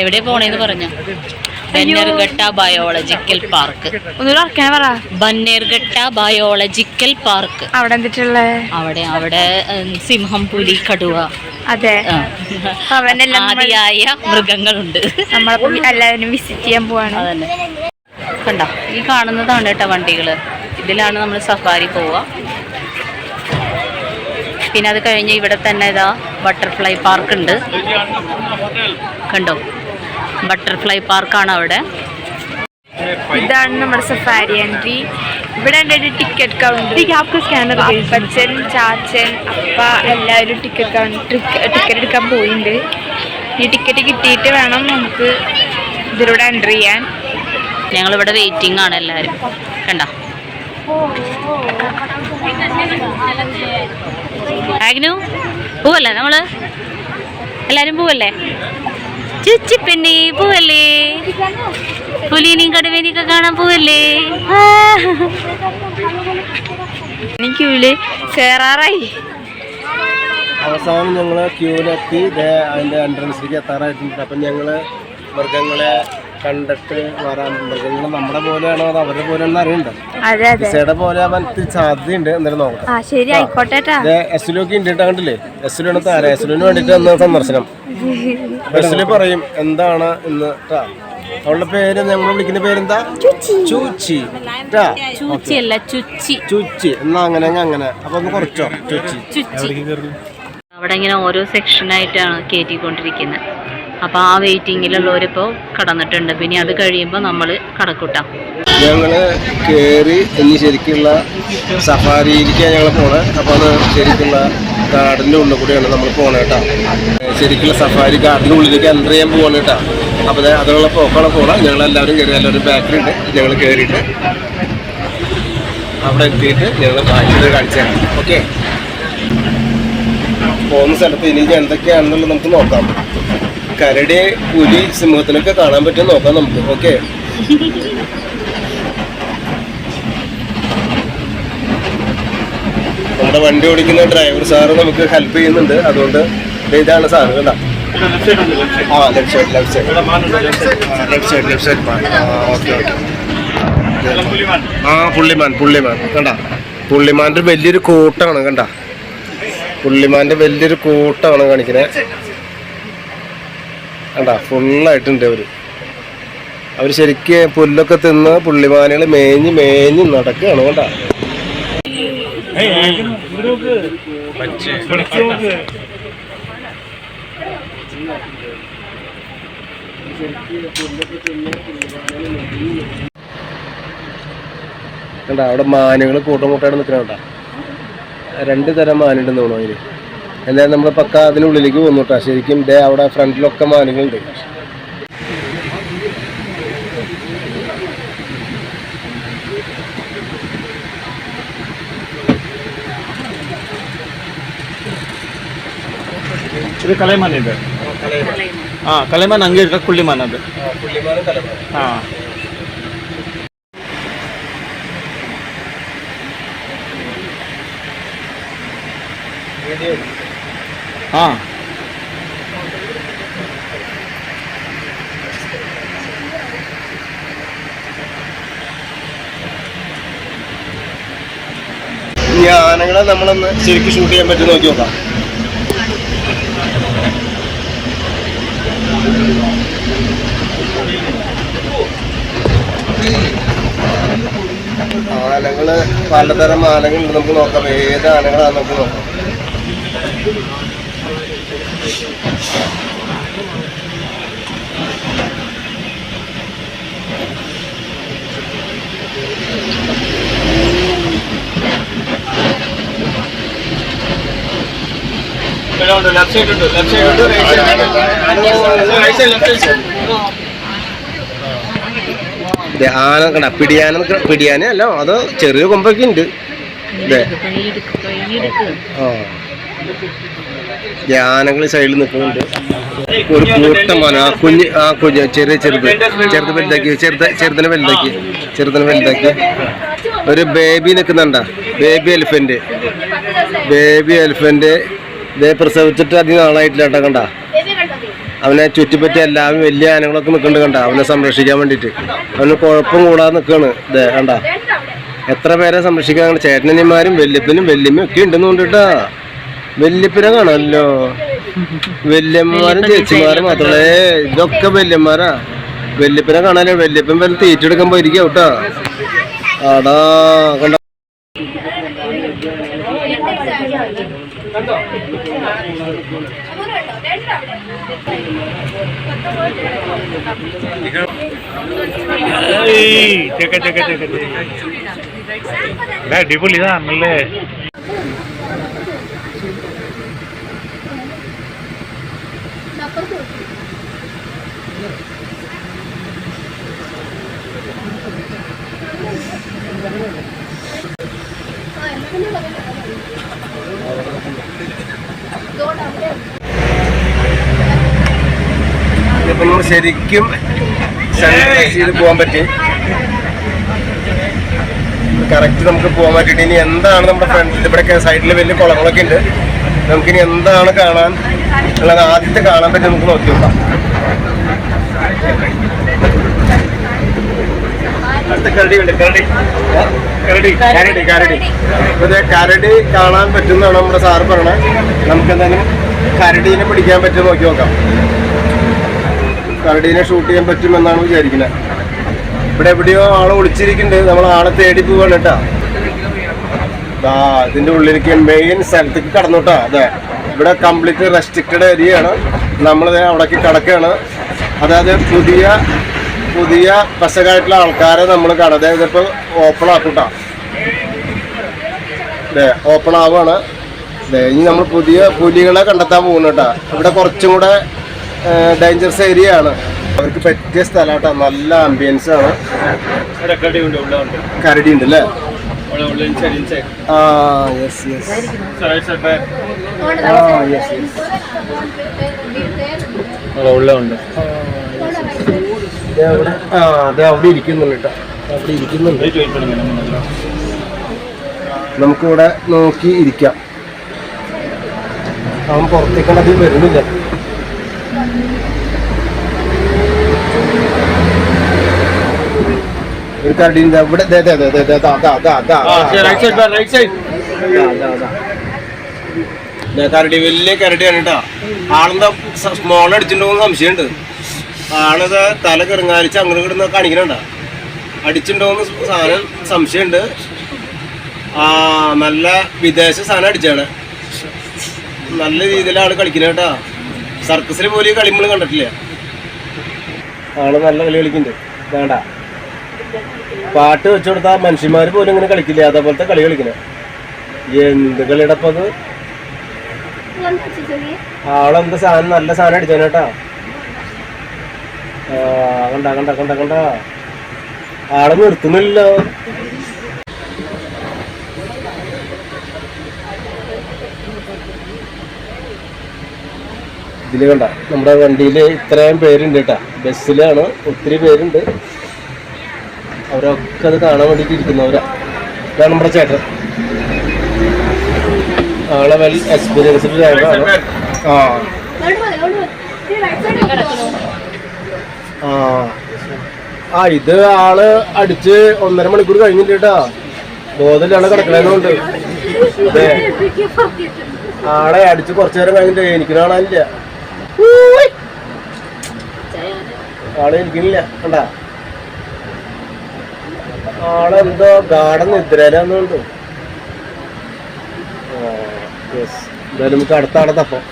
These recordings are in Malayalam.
എവിടെ പോണേന്ന് പറഞ്ഞ Bannerghatta biological park. Bannerghatta biological park. അവിടെ എന്തിട്ടുള്ള അവിടെ സിംഹം, പുലി, കടുവ, അതെ, ആദിയായ മൃഗങ്ങളുണ്ട്. നമ്മളെല്ലാവരും വിസിറ്റ് ചെയ്യാൻ പോവാണ്. അതന്നെ കണ്ട, ഈ കാണുന്നതാണ് കേട്ടോ വണ്ടികള്. ഇതിലാണ് നമ്മൾ സഫാരി പോവുക. പിന്നെ അത് കഴിഞ്ഞ് ഇവിടെ തന്നെ ഇതാ ബട്ടർഫ്ലൈ പാർക്ക് ഉണ്ട്. കണ്ടോ, ബട്ടർഫ്ലൈ പാർക്കാണ് അവിടെ. ഇതാണ് നമ്മുടെ സഫാരി എൻട്രി. ഇവിടെ ഒരു ടിക്കറ്റ് കൗണ്ടർ. അപ്പച്ചൻ, ചാച്ചൻ, അപ്പ എല്ലാവരും ടിക്കറ്റ് എടുക്കാൻ പോയിട്ടുണ്ട്. ഈ ടിക്കറ്റ് കിട്ടിയിട്ട് വേണം നമുക്ക് ഇതിലൂടെ എൻട്രി ചെയ്യാൻ. ഞങ്ങളിവിടെ വെയിറ്റിംഗ് ആണ് എല്ലാവരും. കണ്ട, ആഗ്നു പോവല്ലേ? നമ്മള് എല്ലാരും പോവല്ലേ? ചുച്ചിപ്പെണ്ണി പോവല്ലേ? പുലിനെയും കടുവേനെയൊക്കെ കാണാൻ പോവല്ലേ? ക്യൂല് കേറാറായി. അവസാനം ഞങ്ങൾ ക്യൂവിലെത്തി അതിൻ്റെ എൻട്രൻസിലേക്ക് എത്താറായിട്ടുണ്ട്. അപ്പം ഞങ്ങൾ മൃഗങ്ങളെ കണ്ടിട്ട് വരാൻ, മൃഗങ്ങൾ നമ്മുടെ പോലെയാണോ അത് അവരുടെ പോലെയാണെന്ന് അറിയണ്ട. ദിശയുടെ പോലെ ആവാൻ സാധ്യതയുണ്ട്. എന്നാലും നോക്കാം. എസ്ലുക്ക് ഉണ്ട് കണ്ടില്ലേ? എസ്ലുവിന് താരം. എസ്ലുവിന് വേണ്ടിയിട്ട് അന്ന് സന്ദർശനം. എസ്ലു പറയും എന്താണ് ഇന്ന് കേട്ടാ. അവളുടെ പേര് ഞങ്ങൾ വിളിക്കുന്ന പേരെന്താ? ചൂച്ചി. ചുച്ചി എന്നാ അങ്ങനെ. അപ്പൊ ഒന്ന് കുറച്ചോ ചുച്ചി. അവിടെ ഇങ്ങനെ ഓരോ സെക്ഷനായിട്ടാണ് കയറ്റിക്കൊണ്ടിരിക്കുന്നത്. അപ്പോൾ ആ വെയിറ്റിങ്ങിലുള്ളവരിപ്പോൾ കടന്നിട്ടുണ്ട്. പിന്നെ അത് കഴിയുമ്പോൾ നമ്മൾ കടക്കൂട്ടാം. ഞങ്ങള് കയറി ഇനി ശരിക്കുള്ള സഫാരിയിലേക്കാണ് ഞങ്ങൾ പോണത്. അപ്പോൾ അത് ശരിക്കുള്ള ഗാർഡൻ്റെ ഉള്ളിൽ കൂടെയാണ് നമ്മൾ പോണത് കേട്ടോ. ശരിക്കുള്ള സഫാരി ഗാർഡൻ്റെ ഉള്ളിലേക്ക് എൻ്റർ ചെയ്യാൻ പോകണം കേട്ടോ. അപ്പോൾ അതിനുള്ള പോക്കാണ് പോകണം. ഞങ്ങളെല്ലാവരും കയറി, എല്ലാവരും ബാക്കിലുണ്ട്. ഞങ്ങൾ കയറിയിട്ട് അവിടെ എത്തിയിട്ട് ഞങ്ങൾ ബാക്കിൽ കാണിച്ചു തരാം. ഓക്കെ, പോകുന്ന സ്ഥലത്ത് ഇനി എന്തൊക്കെയാണെന്നുള്ളത് നമുക്ക് നോക്കാം. കരടി, പുലി, സിംഹത്തിനൊക്കെ കാണാൻ പറ്റും നോക്കാം നമുക്ക്. ഓക്കെ, നമ്മുടെ വണ്ടി ഓടിക്കുന്ന ഡ്രൈവർ സാറ് നമുക്ക് ഹെൽപ്പ് ചെയ്യുന്നുണ്ട്. അതുകൊണ്ട് ഇതാണ് സാറ് കേട്ടോ. Left side. ഓക്കെ. പുള്ളിമാൻ കണ്ട. പുള്ളിമാൻ്റെ വലിയൊരു കൂട്ടമാണ് കണ്ട. പുള്ളിമാൻ്റെ വലിയൊരു കൂട്ടമാണ് കാണിക്കുന്നത് കണ്ട. ഫുള്ളായിട്ടുണ്ട് അവർ ശരിക്ക് പുല്ലൊക്കെ തിന്ന് പുള്ളിമാനുകൾ മേഞ്ഞ് നടക്കുകയാണ് കണ്ട. കണ്ട, അവിടെ മാനുകൾ കൂട്ടം കൂട്ടായിട്ട് നിൽക്കണ. 2 തരം മാനുണ്ടെന്ന് തോന്നുന്നു അതിന്. എന്തായാലും നമ്മൾ പക്ക അതിനുള്ളിലേക്ക് വന്നു കേട്ടോ. ശരിക്കും അവിടെ ഫ്രണ്ടിലൊക്കെ മാനുകളുണ്ട്. ಇದು ಕಲೈಮಾನ್ ಇದೆ. ಕಲೈಮಾನ್ ಹಂಗೆ ಇರ್ತದೆ. ಕುಳ್ಳಿಮಾನ್ ಅದು. ഈ ആനകളെ നമ്മളൊന്ന് ശരിക്കും ഷൂട്ട് ചെയ്യാൻ പറ്റും നോക്കി നോക്കാം. ആനകള് പലതരം ആനകളുണ്ട്. നമുക്ക് നോക്കാം ഏത് ആനകളാണ് നമുക്ക് നോക്കാം. ആന കണ്ട. പിടിയാന അല്ല, അത് ചെറിയ കൊമ്പൊക്കെ ഉണ്ട്. ആനകൾ സൈഡിൽ നിൽക്കുന്നുണ്ട്. ഒരു കൂട്ടം ആന. കുഞ്ഞ് ചെറുത് വലുതാക്കി, ചെറുതിനെ വലുതാക്കി ഒരു ബേബി നിൽക്കുന്നുണ്ട. ബേബി എലിഫന്റ് ഇതേ പ്രസവിച്ചിട്ട് അധികം നാളായിട്ടില്ല കേട്ടോ. കണ്ട, അവനെ ചുറ്റിപ്പറ്റി എല്ലാവരും വലിയ ആനകളൊക്കെ നിൽക്കുന്നുണ്ട് കണ്ട, അവനെ സംരക്ഷിക്കാൻ വേണ്ടിയിട്ട്. അവന് കുഴപ്പം കൂടാതെ നിൽക്കുകയാണ്. ഇതേ കണ്ട, എത്ര പേരെ സംരക്ഷിക്കാൻ. ചേട്ടനനിമാരും വല്യപ്പനും വല്യമ്മയും ഒക്കെ ഉണ്ടെന്ന് കൊണ്ടിട്ടാ. വല്യപ്പനെ കാണാമല്ലോ, വല്യമ്മമാരും ചേച്ചിമാരും മാത്രമേ. ഇതൊക്കെ വല്യന്മാരാ. വല്യപ്പനെ കാണാനോ, വല്യപ്പൻ വല്ല തീറ്റെടുക്കാൻ പോയിരിക്കുക കേട്ടാ. ആടാ കണ്ട, അടിപൊളി ഇതാണല്ലേ. ഇപ്പൊ നമ്മൾ ശരിക്കും ചെയ്ത് പോകാൻ പറ്റി. കറക്റ്റ് നമുക്ക് പോകാൻ പറ്റിയിട്ട് ഇനി എന്താണ് നമ്മുടെ ഫ്രണ്ടിൽ ഇവിടെ സൈഡിൽ വലിയ കുളങ്ങളൊക്കെ ഉണ്ട്. നമുക്കിനി എന്താണ് കാണാൻ ഉള്ളത്, ആദ്യത്തെ കാണാൻ പറ്റി നമുക്ക് നോക്കി നോക്കാം. കരടി കാണാൻ പറ്റുന്നതാണ് നമ്മുടെ സാറ് പറയണത്. നമുക്ക് എന്തായാലും കരടീനെ പിടിക്കാൻ പറ്റും നോക്കി നോക്കാം. കരടീനെ ഷൂട്ട് ചെയ്യാൻ പറ്റുമെന്നാണ് വിചാരിക്കുന്നത്. ഇവിടെ എവിടെയോ ആളെ ഒളിച്ചിരിക്കുന്നുണ്ട്, നമ്മൾ ആളെ തേടി പോവാണ് കേട്ടാ. ഇതിന്റെ ഉള്ളിലേക്ക് മെയിൻ സ്ഥലത്തേക്ക് കടന്നോട്ടാ. അതെ, ഇവിടെ കംപ്ലീറ്റ് റെസ്ട്രിക്റ്റഡ് ഏരിയയാണ്. നമ്മൾ അവിടേക്ക് കിടക്കുകയാണ്. അതായത് പുതിയ പശകായിട്ടുള്ള ആൾക്കാരെ നമ്മൾ കാണാം. അതായത് ഇപ്പൊ ഓപ്പൺ ആക്കൂട്ടാ. അതെ, ഓപ്പൺ ആവുകയാണ്. അതെ, ഇനി നമ്മൾ പുതിയ പുലികളെ കണ്ടെത്താൻ പോകുന്നു കേട്ടാ. ഇവിടെ കുറച്ചും കൂടെ ഡേഞ്ചറസ് ഏരിയ ആണ്. അവർക്ക് പറ്റിയ സ്ഥലം കേട്ടോ. നല്ല ആംബിയൻസ് ആണ്. കരടി ഉണ്ട് അല്ലേ? ആ യെസ് യെസ് അതെ, അവിടെ ഇരിക്കുന്നുണ്ട് കേട്ടോ. അവിടെ ഇരിക്കുന്നുണ്ട്. നമുക്കിവിടെ നോക്കി ഇരിക്കാം. അവൻ പുറത്തേക്കാണ്, അധികം വരുന്നില്ല. ഒരു കരടിന്റെ ഇവിടെ കരടി, വലിയ കരടിയാണ് കേട്ടോ. ആളെന്താ സ്മോൾ അടിച്ചിട്ടുണ്ടോന്ന് സംശയമുണ്ട്. ആളത് തല കിറങ്ങാലിച്ച് അങ്ങനെ കിടന്ന് കാണിക്കണണ്ട. അടിച്ചിട്ടുണ്ടോന്ന് സാധനം സംശയമുണ്ട്. നല്ല വിദേശ സാധനം അടിച്ചാണ്. നല്ല രീതിയിൽ ആള് കളിക്കുന്നത് കേട്ടാ. സർക്കസിൽ പോലെ കളി നമ്മൾ കണ്ടിട്ടില്ല. ആള് നല്ല കളി കളിക്കുന്നുണ്ട്. വേണ്ട, പാട്ട് വെച്ചു കൊടുത്താൽ മനുഷ്യന്മാർ പോലും ഇങ്ങനെ കളിക്കില്ല. അതേപോലത്തെ കളി കളിക്കണേ. എന്ത് കളിയടപ്പത്. ആളെന്ത് സാധനം, നല്ല സാധനം അടിച്ചാണ് കേട്ടാ. കണ്ട കണ്ട കണ്ട കണ്ട ആളെ നിർത്തുന്നില്ലല്ലോ. ഇതില് കണ്ട, നമ്മുടെ വണ്ടിയിൽ ഇത്രയും പേരുണ്ട് കേട്ടാ. ബസ്സിലാണ് ഒത്തിരി പേരുണ്ട്. അവരൊക്കെ അത് കാണാൻ വേണ്ടിയിട്ട് ഇരിക്കുന്നവരാ. ഇതാണ് നമ്മുടെ ചേട്ടൻ. ആളെ വെൽ എക്സ്പീരിയൻസ്ഡ് ഡ്രൈവറാണ്. ഇത് ആള് അടിച്ച് 1.5 മണിക്കൂർ കഴിഞ്ഞിട്ട് കേട്ടാ. ബോധമില്ലാണ്ട് കിടക്കണേന്നുണ്ട്. അതെ, ആളെ അടിച്ച് കുറച്ചു നേരം കഴിഞ്ഞിട്ട് എനിക്ക് കാണാനില്ല. ആളെ എനിക്കില്ല കണ്ടാ. ആളെന്തോ ഗാർഡൻ നിദ്രയിലാന്നുണ്ട്. എന്തായാലും നമുക്ക് അടുത്ത ആളെ തപ്പം.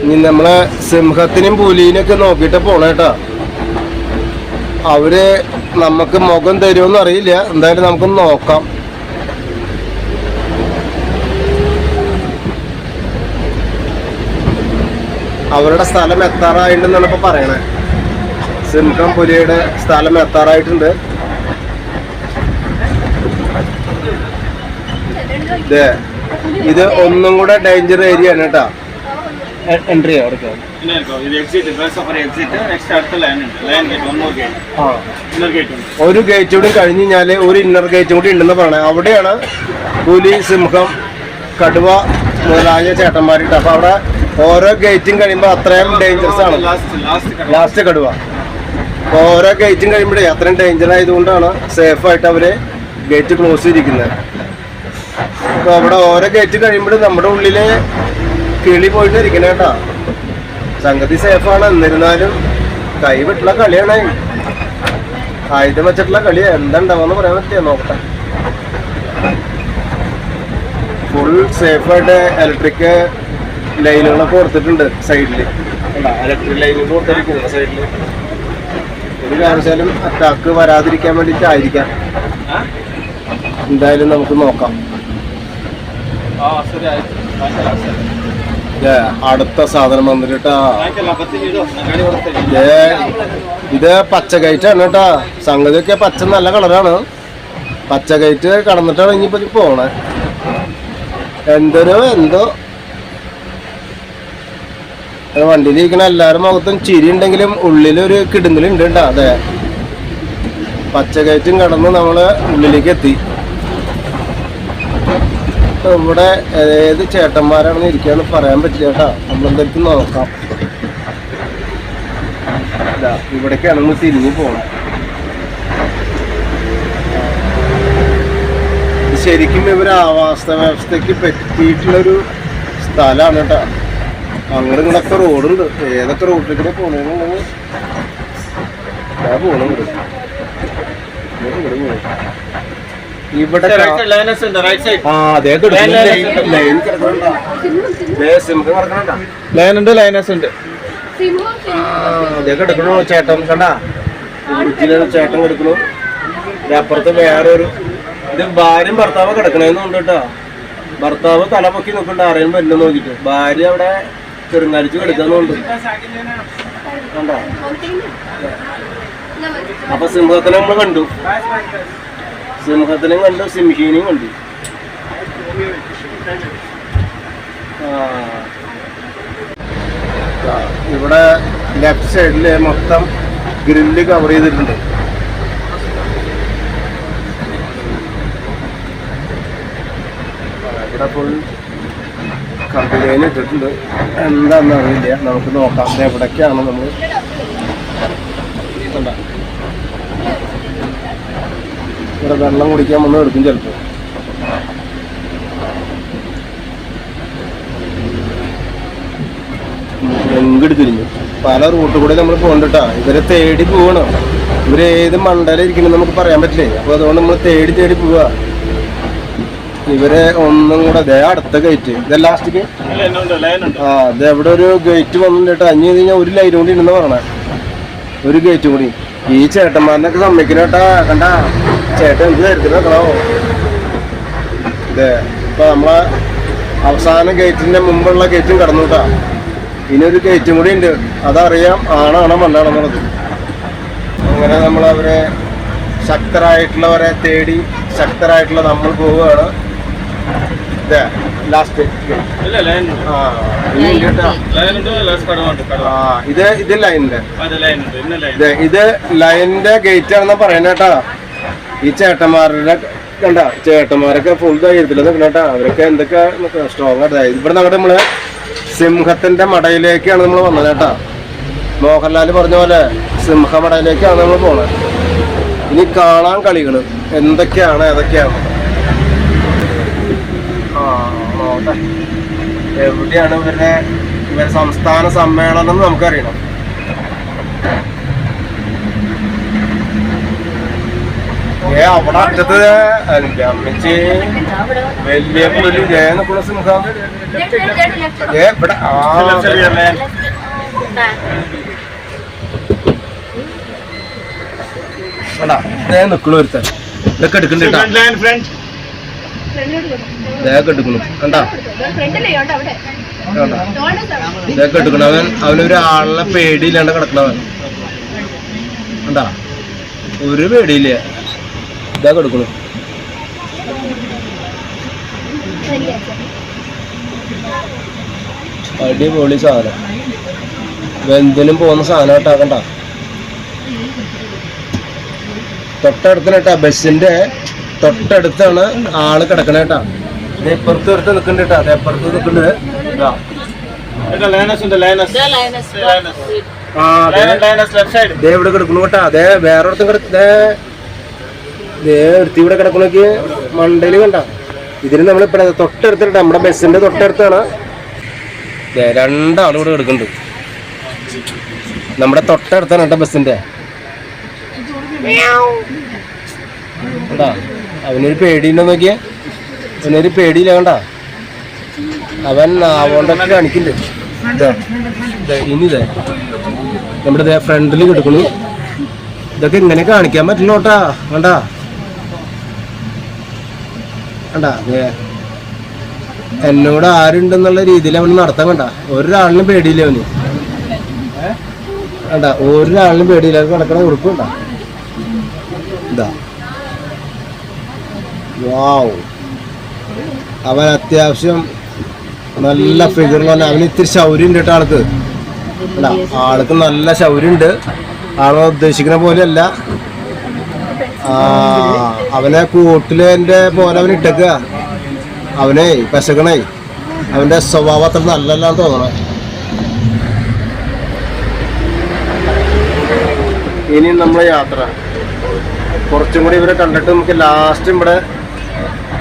ഇനി നമ്മളെ സിംഹത്തിനും പുലിനെയൊക്കെ നോക്കിയിട്ട് പോണേട്ടാ. അവര് നമുക്ക് മുഖം തരുമെന്ന് അറിയില്ല. എന്തായാലും നമുക്കൊന്ന് നോക്കാം. അവരുടെ സ്ഥലം എത്താറായിട്ടുണ്ടെന്നാണ് ഇപ്പൊ പറയണേ. സിംഹം പുലിയുടെ സ്ഥലം എത്താറായിട്ടുണ്ട്. ഇത് ഒന്നും കൂടെ ഡേഞ്ചർ ഏരിയ ആണ് കേട്ടാ. എൻട്രി ഒരു ഗേറ്റ് കൂടി കഴിഞ്ഞ് കഴിഞ്ഞാല് ഒരു ഇന്നർ ഗേറ്റും കൂടി ഉണ്ടെന്ന് പറയണേ. അവിടെയാണ് പുലി സിംഹം കടുവ മുതലായ ചേട്ടന്മാരിട്ട്. അപ്പൊ അവിടെ ഓരോ ഗേറ്റും കഴിയുമ്പോൾ അത്രയും ഡേഞ്ചറസ് ആണ്. ലാസ്റ്റ് കടുവ. അപ്പോൾ ഓരോ ഗേറ്റും കഴിയുമ്പോഴേ അത്രയും ഡേഞ്ചർ ആയതുകൊണ്ടാണ് സേഫായിട്ട് അവര് ഗേറ്റ് ക്ലോസ് ചെയ്തിരിക്കുന്നത്. അപ്പോൾ അവിടെ ഓരോ ഗേറ്റ് കഴിയുമ്പോഴും നമ്മുടെ ഉള്ളില് കിളി പോയിട്ട് ഇരിക്കണേ കേട്ടോ. സംഗതി സേഫാണ്, എന്നിരുന്നാലും കൈവിട്ടുള്ള കളിയാണ്. ആയുധം വെച്ചിട്ടുള്ള കളി എന്താ ഉണ്ടാവുമെന്ന് പറയാൻ പറ്റിയ നോക്കട്ടെ. ഫുൾ സേഫായിട്ട് ഇലക്ട്രിക് ലൈനുകളൊക്കെ കൊടുത്തിട്ടുണ്ട് സൈഡിൽ. ഇലക്ട്രിക് ലൈനുകൾ കൊടുത്തിരിക്കുന്നത് സൈഡിൽ. ഒരു കാരണവശാലും അറ്റാക്ക് വരാതിരിക്കാൻ വേണ്ടിയിട്ടായിരിക്കാം. എന്തായാലും നമുക്ക് നോക്കാം. അടുത്ത സാധനം വന്നിട്ടാ, ഇത് പച്ച ഗൈറ്റാണ് കേട്ടാ. സംഗതിയൊക്കെ പച്ച നല്ല കളറാണ്. പച്ച ഗൈറ്റ് കടന്നിട്ടാണ് ഇനിയിപ്പോ പോണേ. എന്തോ വണ്ടിയിലിരിക്കണ എല്ലാവരും മുഖത്തും ചിരി ഉണ്ടെങ്കിലും ഉള്ളിലൊരു കിടുങ്ങലുണ്ട് കേട്ടോ. അതെ, പച്ച ഗേറ്റും കടന്ന് നമ്മള് ഉള്ളിലേക്ക് എത്തി. ഇവിടെ ഏത് ചേട്ടന്മാരാണെന്ന് ഇരിക്കാന്ന് പറയാൻ പറ്റില്ല കേട്ടോ. നമ്മളെന്തായാലും നോക്കാം. ഇവിടേക്കാണ് നമ്മൾ തിരിഞ്ഞു പോകണം. ശരിക്കും ഇവര് ആവാസ വ്യവസ്ഥയ്ക്ക് പറ്റിയിട്ടുള്ളൊരു സ്ഥലമാണ് കേട്ടോ. അങ്ങനെ ഇങ്ങനൊക്കെ റോഡുണ്ട്. ഏതൊക്കെ റോഡിലേക്കൂടെ പോണെന്നുള്ളത് പോണം. ഇവിടെ Lane ഉണ്ട്, ലൈനസ് ഉണ്ട്. അതേ കിടക്കണു ചേട്ടൻ കണ്ടാ. ചേട്ടൻ കിടക്കണു. അപ്പുറത്ത് വേറൊരു ഇത് ഭാര്യയും ഭർത്താവ് കിടക്കണേന്നുണ്ട് കേട്ടോ. ഭർത്താവ് തല പൊക്കി നോക്കണ്ട, ആരെയും വരുന്ന നോക്കിട്ട്. ഭാര്യ അവിടെ ചെറുങ്ങാലിച്ച് കിടക്കാന്നുണ്ട് കണ്ടോ. അപ്പൊ സിംഹത്തിനെ നമ്മൾ കണ്ടു, സിംഹത്തിനെയും കണ്ടു, സിംഹീനെയും കണ്ടു. ഇവിടെ ലെഫ്റ്റ് സൈഡില് മൊത്തം ഗ്രില്ല് കവർ ചെയ്തിട്ടുണ്ട്. ഇവിടെ ഫുൾ കമ്പനിയിൽ ഇട്ടിട്ടുണ്ട്. എന്താണെന്ന് അറിയില്ല, നമുക്ക് നോക്കാം എവിടേക്കാണ് നമ്മൾ. ഇവിടെ വെള്ളം കുടിക്കാൻ വന്ന് എടുക്കും ചിലപ്പോൾ. എങ്ങോട്ട് തിരിഞ്ഞു പല റൂട്ട് കൂടെ നമ്മൾ പോകണ്ടിട്ടാ. ഇവരെ തേടി പോവണം. ഇവര് ഏത് മണ്ടയിലിരിക്കണം നമുക്ക് പറയാൻ പറ്റില്ലേ. അപ്പൊ അതുകൊണ്ട് നമ്മൾ തേടി പോവാ. ഇവരെ ഒന്നും കൂടെ ദേ അടുത്ത ഗേറ്റ് ഇത് ലാസ്റ്റിക്ക് ഇത് എവിടെ ഒരു ഗേറ്റ് വന്നിട്ട് അഞ്ഞു കഴിഞ്ഞാൽ ഒരു ലൈൻ കൂടി ഉണ്ടെന്ന് പറയണേ. ഒരു ഗേറ്റും കൂടി. ഈ ചേട്ടന്മാരനൊക്കെ സമ്മതിക്കണേട്ടാ. കണ്ടാ ചേട്ടൻ എന്ത് തരത്തിലാക്കണോ. ഇതേ ഇപ്പൊ നമ്മളെ അവസാന ഗേറ്റിന്റെ മുമ്പുള്ള ഗേറ്റും കടന്നു കേട്ടാ. ഇനിയൊരു ഗേറ്റും കൂടി ഉണ്ട്. അതറിയാം ആണാണോ മണ്ണാണെന്നുള്ളത്. അങ്ങനെ നമ്മളവരെ ശക്തരായിട്ടുള്ളവരെ തേടി ശക്തരായിട്ടുള്ള നമ്മൾ പോവുകയാണ്. ലാസ്റ്റ് ഇത് ലൈനിന്റെ ഇത് ലൈനിന്റെ ഗേറ്റ് ആണെന്ന് പറയണേട്ടാ. ഈ ചേട്ടന്മാരുടെ കണ്ട ചേട്ടന്മാരൊക്കെ ഫുൾ ധൈര്യത്തില് നിൽക്കണേട്ടാ. അവരൊക്കെ എന്തൊക്കെ സ്ട്രോങ് ആയിട്ട്. ഇവിടെ നമ്മള് സിംഹത്തിന്റെ മടയിലേക്കാണ് നമ്മൾ വന്നത് കേട്ടാ. മോഹൻലാൽ പറഞ്ഞ പോലെ സിംഹമടയിലേക്കാണ് നമ്മൾ പോണത്. ഇനി കാണാൻ കളികള് എന്തൊക്കെയാണ് ഏതൊക്കെയാണ്. എവിടെയാണ് ഇവരുടെ സംസ്ഥാന സമ്മേളനം നമുക്കറിയണം. അവിടെ അറ്റത്ത് അമ്മച്ചി വലിയ പുലി നിൽക്കുന്ന സിംഹം. ഇവിടെ നിക്കണു ഒരുത്തൻ. ഇതൊക്കെ എടുക്കണ്ട ഇതൊക്കെ എടുക്കണു കണ്ടാ. ഇതൊക്കെ എടുക്കണം. അവനൊരു ആളിനെ പേടിയില്ലാണ്ട് കിടക്കണവൻ കണ്ടാ. ഒരു പേടിയില്ല. ഇതൊക്കെ എടുക്കണു. അടിപൊളി സാധനം. എന്തിനും പോകുന്ന സാധനം കേട്ടാ. കണ്ട തൊട്ടടുത്തിട്ടാ ബസ്സിന്റെ തൊട്ടടുത്താണ് ആള് കിടക്കണേട്ടാ. ഇപ്പുറത്ത് അടുത്ത് നിൽക്കുന്നുണ്ട് കേട്ടോ. അതെ അപ്പുറത്ത് നിൽക്കുന്നുണ്ട്. ദേ ഇവിടെ കിടക്കുന്നു കേട്ടോ. അതെ വേറെ ഒരിടത്തും ഒരുത്തി ഇവിടെ കിടക്കണോക്ക് മണ്ടയില് കണ്ട. ഇതിന് നമ്മളിപ്പോ തൊട്ടടുത്തിട്ട് നമ്മുടെ ബസ്സിന്റെ തൊട്ടടുത്താണ്. രണ്ടാളും ഇവിടെ കിടക്കുന്നുണ്ട്. നമ്മുടെ തൊട്ടടുത്താണ് കേട്ടോ ബസ്സിന്റെ. കണ്ടാ അവനൊരു പേടിയുണ്ടോ നോക്കിയേ. അവനൊരു പേടിയില്ല കണ്ട. അവൻ ആവോണ്ടൊക്കെ കാണിക്കുന്നുണ്ട്. ഇനി നമ്മുടെ ഫ്രണ്ടിൽ കിടക്കണു. ഇതൊക്കെ ഇങ്ങനെ കാണിക്കാൻ പറ്റില്ല കേട്ടാ. കണ്ടാ കണ്ടാ എന്നോട് ആരുണ്ടെന്നുള്ള രീതിയിൽ അവന് നടത്താൻ കണ്ട. ഒരാളിനും പേടിയില്ല അവന്. കണ്ടാ ഒരാളിനും പേടിയില്ല. കിടക്കണ ഉറുപ്പുണ്ട. ഇതാ വാവ്. അവൻ അത്യാവശ്യം നല്ല ഫിഗറിലാണ്. അവന് ഇത്തിരി ശൗര്യം ഉണ്ട് കേട്ടോ ആൾക്ക്. അല്ല ആൾക്ക് നല്ല ശൗര്യം ഉണ്ട്. ആളെ ഉദ്ദേശിക്കുന്ന പോലെയല്ല. അവനെ കൂട്ടിലെ പോലെ അവൻ ഇട്ടേക്കുക. അവനെ പശകണേ. അവന്റെ സ്വഭാവം അത്ര നല്ലല്ലാന്ന് തോന്നണേ. ഇനി നമ്മളെ യാത്ര കുറച്ചും കൂടി ഇവരെ കണ്ടിട്ട് നമുക്ക് ലാസ്റ്റ് ഇവിടെ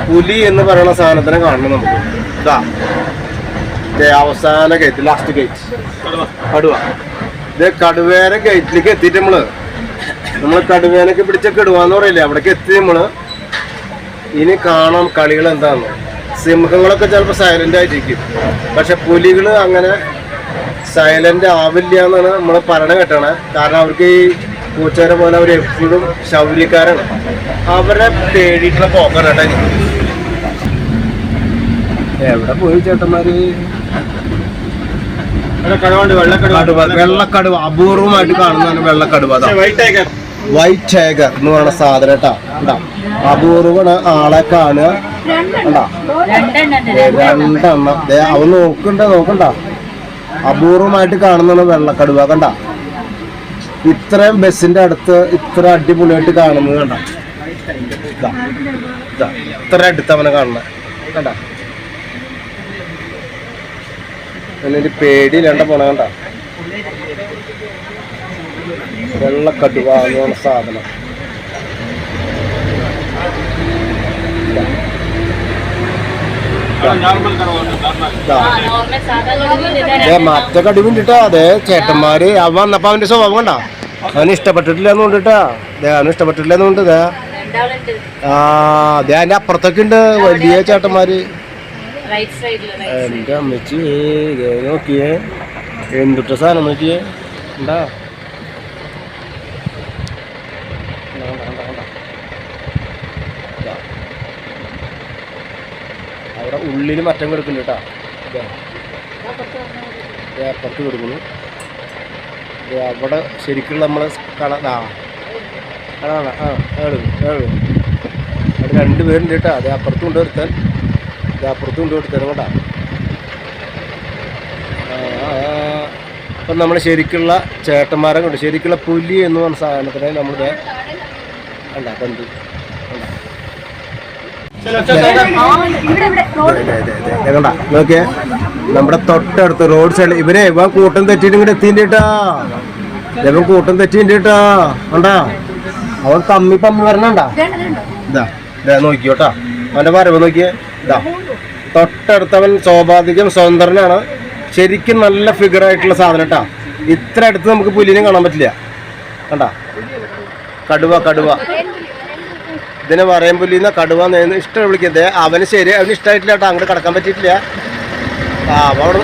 പുലി എന്ന് പറയുന്ന സാധനത്തിനെ കാണണം നമുക്ക്. ഇതാ അവസാന ഗേറ്റ്, ലാസ്റ്റ് ഗേറ്റ് കടുവ. ഇത് കടുവേനെ ഗേറ്റിലേക്ക് എത്തിയിട്ട് നമ്മള് കടുവേനൊക്കെ പിടിച്ചൊക്കെ ഇടുവാന്ന് പറയില്ലേ, അവിടേക്ക് എത്തി നമ്മള്. ഇനി കാണാം കളികൾ എന്താന്ന്. സിംഹങ്ങളൊക്കെ ചിലപ്പോൾ സൈലന്റ് ആയിട്ടിരിക്കും, പക്ഷെ പുലികള് അങ്ങനെ സൈലന്റ് ആവില്ല എന്നാണ് നമ്മൾ പറയണ കേട്ടണേ. കാരണം അവർക്ക് ഈ പൂച്ചേരെ പോലെ അവർ എപ്പോഴും ശൗര്യക്കാരാണ്. അവരെ പേടിയിട്ടുള്ള പോക്കാണ് കേട്ടോ എനിക്ക്. എവിടെ പോയി ചേട്ടന്മാര്? വെള്ളക്കടുവ അപൂർവമായിട്ട് കാണുന്നതാണ് വെള്ളക്കടുവ. വൈറ്റ് ടൈഗർ എന്ന് പറയുന്ന സാധനം കേട്ടാ. അപൂർവമാണ് ആളെ കാണുക. രണ്ടെണ്ണം അവൻ നോക്കണ്ട. അപൂർവമായിട്ട് കാണുന്നതാണ് വെള്ളക്കടുവ. കണ്ട ഇത്രയും ബസ്സിന്റെ അടുത്ത് ഇത്ര അടിപൊളിയായിട്ട് കാണുന്നത് കണ്ട. ഇത്ര അടുത്ത് അവനെ കാണുന്ന കണ്ട. എന്നൊരു പേടിയില്ലാണ്ട പോണ കണ്ട. വെള്ളക്കടുവ എന്ന് പറഞ്ഞ സാധനം. മറ്റേ കടുവിൻ്റെ ഇട്ടാ. അതെ ചേട്ടന്മാര് അവൻ വന്നപ്പോ അവന്റെ സ്വഭാവം കണ്ട. അവന് ഇഷ്ടപ്പെട്ടിട്ടില്ലെന്ന് കൊണ്ടിട്ടാ. അവന് ഇഷ്ടപ്പെട്ടിട്ടില്ലെന്ന് കൊണ്ട് അതെ അതിന്റെ അപ്പുറത്തൊക്കെ ഉണ്ട് വലിയ ചേട്ടന്മാര്. എന്റെ അമ്മച്ചി നോക്കിയേ എന്തുട്ട സാധനം നോക്കിയേ. ഉണ്ടാ അവിടെ ഉള്ളിൽ മറ്റം കിടക്കുന്നുണ്ട് കേട്ടാ. അപ്പുറത്ത് കിടക്കുന്നു. അവിടെ ശരിക്കുള്ള നമ്മളെ അവിടെ രണ്ടുപേരുണ്ട് കേട്ടാ. അതേ അപ്പുറത്തും കൊണ്ട് വരുത്താൻ, അപ്പുറത്തും കൊണ്ട് കൊടുത്തരും കേട്ടാ. അപ്പം നമ്മൾ ശരിക്കുള്ള ചേട്ടന്മാരെ കൊണ്ട് ശരിക്കുള്ള പുലി എന്ന് പറഞ്ഞ സാധനത്തിനെ നമ്മളിത് കണ്ട കണ്ടു. കണ്ട നോക്കിയേ നമ്മുടെ തൊട്ടടുത്ത് റോഡ് സൈഡിൽ ഇവരെ ഇവൻ കൂട്ടം തെറ്റിയിട്ട് ഇങ്ങോട്ട് എത്തിയിട്ടാ. ഇവൻ കൂട്ടം തെറ്റിട്ടാ. കണ്ടാ അവൻ പമ്മി വരണണ്ടാ. ഇതാ നോക്കിയോട്ടാ അവന്റെ വരവ് നോക്കിയേ. ഇതാ തൊട്ടടുത്തവൻ സ്വാഭാവികം സ്വതന്ത്രനാണ്. ശരിക്കും നല്ല ഫിഗർ ആയിട്ടുള്ള സാധനം കേട്ടാ. ഇത്ര അടുത്ത് നമുക്ക് പുലിനെ കാണാൻ പറ്റില്ല. കണ്ടാ കടുവ ഇതിനെ പറയാൻ പുലിന്ന കടുവ ഇഷ്ടം വിളിക്കുന്നത്. അവന് ശരി അവന് ഇഷ്ടമായിട്ടില്ല കേട്ടോ. അങ്ങോട്ട് കടക്കാൻ പറ്റിയിട്ടില്ല. അവിടെ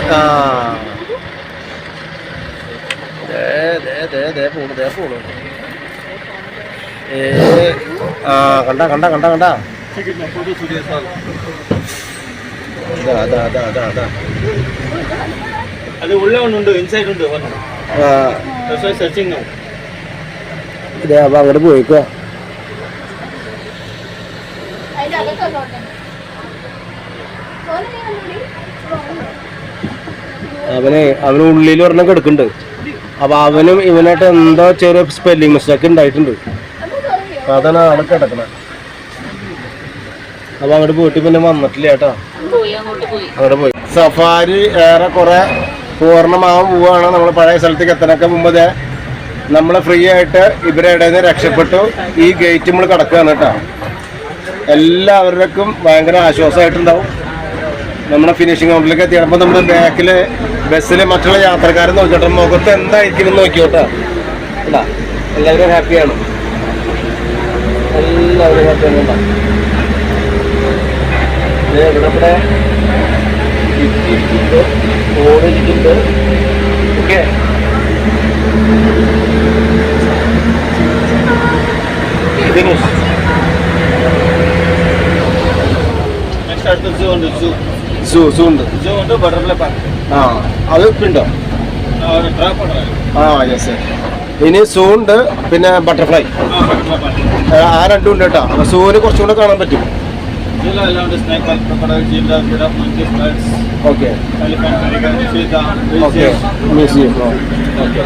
പോണു. കണ്ട അത് ഉള്ള ഉണ്ട് ഇൻസൈഡ് ഉണ്ട്. അപ്പൊ അങ്ങോട്ട് പോയിക്കോ. അവന് ഉള്ളിൽ ഒരെണ്ണം കിടക്കുന്നുണ്ട്. അപ്പൊ അവനും ഇവനായിട്ട് എന്തോ ചെറിയ സ്പെല്ലിങ് മിസ്റ്റേക്ക് ഉണ്ടായിട്ടുണ്ട്. അതാണ് ആളെ കിടക്കണ. അപ്പോൾ അങ്ങോട്ട് പോയിട്ട് പിന്നെ വന്നിട്ടില്ല കേട്ടോ. അങ്ങോട്ട് പോയി. സഫാരി ഏറെ കുറെ പൂർണ്ണമാവാൻ പോവുകയാണ്. നമ്മൾ പഴയ സ്ഥലത്തേക്ക് എത്താനൊക്കെ മുമ്പ് നമ്മൾ ഫ്രീ ആയിട്ട് ഇവരുടെ ഇടയിൽ നിന്ന് രക്ഷപ്പെട്ടു. ഈ ഗേറ്റ് നമ്മൾ കടക്കുകയാണ് കേട്ടോ. എല്ലാവർക്കും ഭയങ്കര ആശ്വാസമായിട്ടുണ്ടാവും. നമ്മുടെ ഫിനിഷിംഗ് കൗണ്ടറിലേക്ക് എത്തിയപ്പോൾ നമ്മുടെ ബാക്കിൽ ബസ്സിൽ മറ്റുള്ള യാത്രക്കാരെ നോക്കിയിട്ട് മുഖത്ത് എന്തായിരിക്കും നോക്കിയോട്ടോ. അല്ല എല്ലാവരും ഹാപ്പിയാണ്. എല്ലാവരും ഹാപ്പിയാണ്. ഇവിടെ ഓടിരിക്കുന്നുണ്ട്. Okay, finish. സൂ ഉണ്ട്. ആ അത് ഉണ്ടോ? ആ യെസ്. ഇനി സൂ ഉണ്ട്, പിന്നെ ബട്ടർഫ്ലൈ. ആ രണ്ടും ഉണ്ട് കേട്ടോ. സൂവിന് കുറച്ചും കൂടെ കാണാൻ പറ്റും. Okay okay, museum. ഓക്കെ,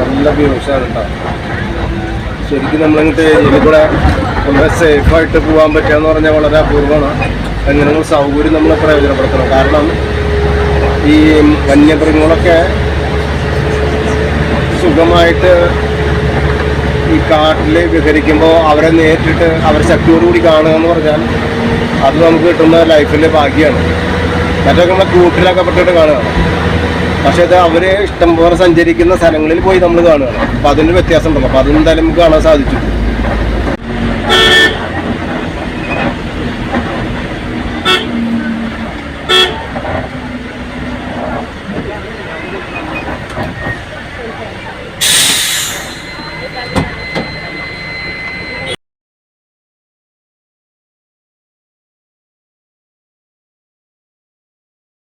നല്ല വ്യൂസാണ് കേട്ടോ. ശരിക്കും നമ്മളിങ്ങോട്ട് ഇതിൽ കൂടെ വളരെ സേഫായിട്ട് പോകാൻ പറ്റുകയെന്ന് പറഞ്ഞാൽ വളരെ അപൂർവമാണ്. എങ്ങനെയുള്ള സൗകര്യം നമ്മൾ പ്രയോജനപ്പെടുത്തണം. കാരണം ഈ വന്യമൃഗങ്ങളൊക്കെ സുഖമായിട്ട് ഈ കാട്ടിൽ വിഹരിക്കുമ്പോൾ അവരെ നേരിട്ടിട്ട് അവരെ ശക്തിയോടുകൂടി കാണുക എന്ന് പറഞ്ഞാൽ അത് നമുക്ക് കിട്ടുന്ന ലൈഫിലെ ഭാഗ്യമാണ്. മറ്റൊക്കെ നമ്മളെ കൂട്ടിലൊക്കെ പെട്ടിട്ട് കാണുകയാണ്. പക്ഷേ ഇത് അവർ ഇഷ്ടംപോലെ സഞ്ചരിക്കുന്ന സ്ഥലങ്ങളിൽ പോയി നമ്മൾ കാണുകയാണ്. അപ്പോൾ അതിൻ്റെ വ്യത്യാസം ഉണ്ടല്ലോ. അപ്പോൾ അതെന്തായാലും നമുക്ക് കാണാൻ സാധിച്ചു.